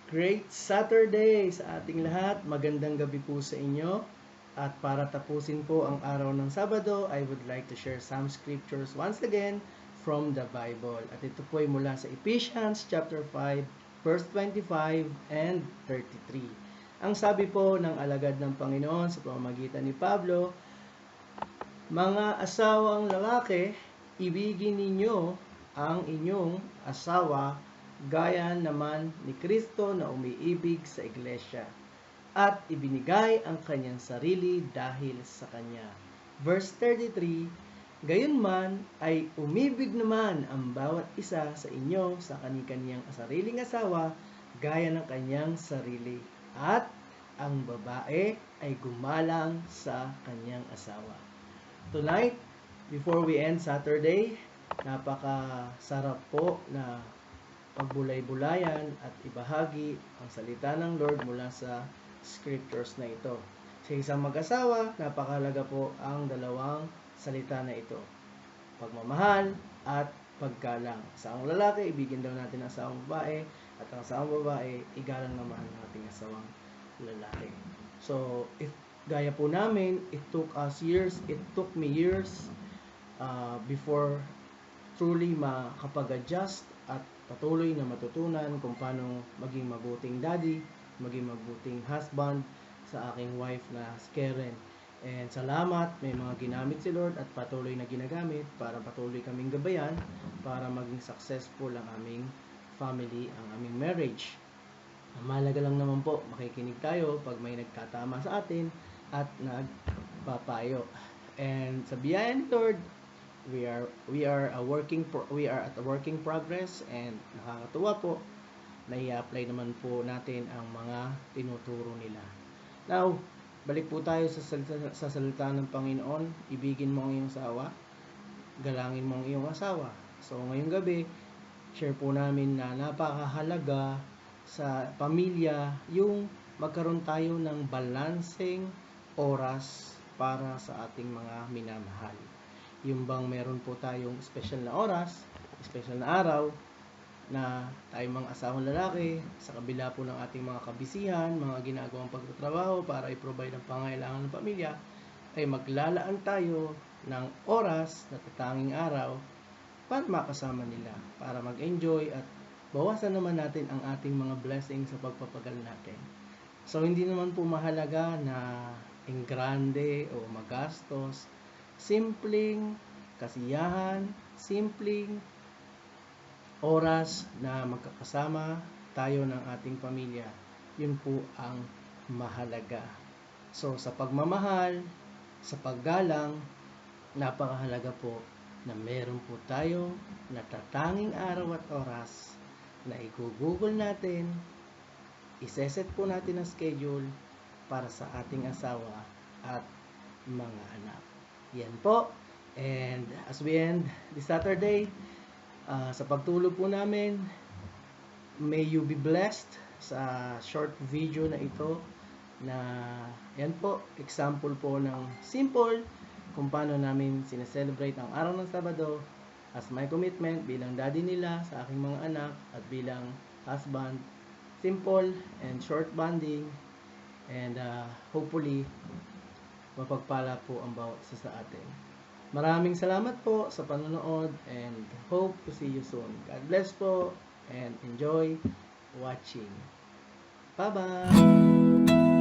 Great Saturday sa ating lahat. Magandang gabi po sa inyo. At para tapusin po ang araw ng Sabado, I would like to share some scriptures once again from the Bible. At ito po ay mula sa Ephesians chapter 5, verse 25 and 33. Ang sabi po ng alagad ng Panginoon sa pamamagitan ni Pablo, mga asawang lalaki, ibigin ninyo ang inyong asawa gaya naman ni Kristo na umiibig sa iglesia at ibinigay ang kanyang sarili dahil sa kanya. Verse 33, gayunman ay umibig naman ang bawat isa sa inyo sa kani-kaniyang sariling asawa gaya ng kanyang sarili, at ang babae ay gumalang sa kanyang asawa. Tonight, before we end Saturday, napakasarap po na pagbulay-bulayan at ibahagi ang salita ng Lord mula sa scriptures na ito. Sa isang mag-asawa, napakahalaga po ang dalawang salita na ito: pagmamahal at paggalang. Sa ang lalaki, ibigin daw natin ang asawang babae, at ang asawang babae, igalang naman ang ating asawang lalaki. So, gaya po namin, it took me years before truly makapag-adjust at patuloy na matutunan kung paano maging mabuting daddy, maging mabuting husband sa aking wife na si Karen. And salamat, may mga ginamit si Lord at patuloy na ginagamit para patuloy kaming gabayan para maging successful ang aming family, ang aming marriage. Ang mahalaga lang naman po, makikinig tayo pag may nagtatama sa atin at nagpapayo. And sa biyaya ni Lord, we are at a working progress, and nakakatuwa po na i-apply naman po natin ang mga tinuturo nila. Now, balik po tayo sa salita ng Panginoon. Ibigin mo ang iyong asawa, galangin mo ang iyong asawa. So ngayong gabi, share po namin na napakahalaga sa pamilya yung magkaroon tayo ng balancing oras para sa ating mga minamahal. Yung bang meron po tayong special na oras, special na araw, na tayong mga asawang lalaki, sa kabila po ng ating mga kabisihan, mga ginagawang pagtatrabaho para i-provide ang pangailangan ng pamilya, ay maglalaan tayo ng oras na tatanging araw para makasama nila, para mag-enjoy at bawasan naman natin ang ating mga blessings sa pagpapagal natin. So, hindi naman po mahalaga na grande o magastos. Simpleng kasiyahan, simpleng oras na magkakasama tayo ng ating pamilya. Yun po ang mahalaga. So, sa pagmamahal, sa paggalang, napakahalaga po na meron po tayo natatanging araw at oras na i-google natin, iseset po natin ang schedule para sa ating asawa at mga anak. Yan po. And as we end this Saturday, sa pagtulog po namin, may you be blessed sa short video na ito, na yan po, example po ng simple kung paano namin sineselebrate ang araw ng Sabado as my commitment bilang daddy nila sa aking mga anak at bilang husband. Simple and short bonding, and hopefully mapagpala po ang bawat isa sa atin. Maraming salamat po sa panonood, and hope to see you soon. God bless po, and enjoy watching. Bye-bye!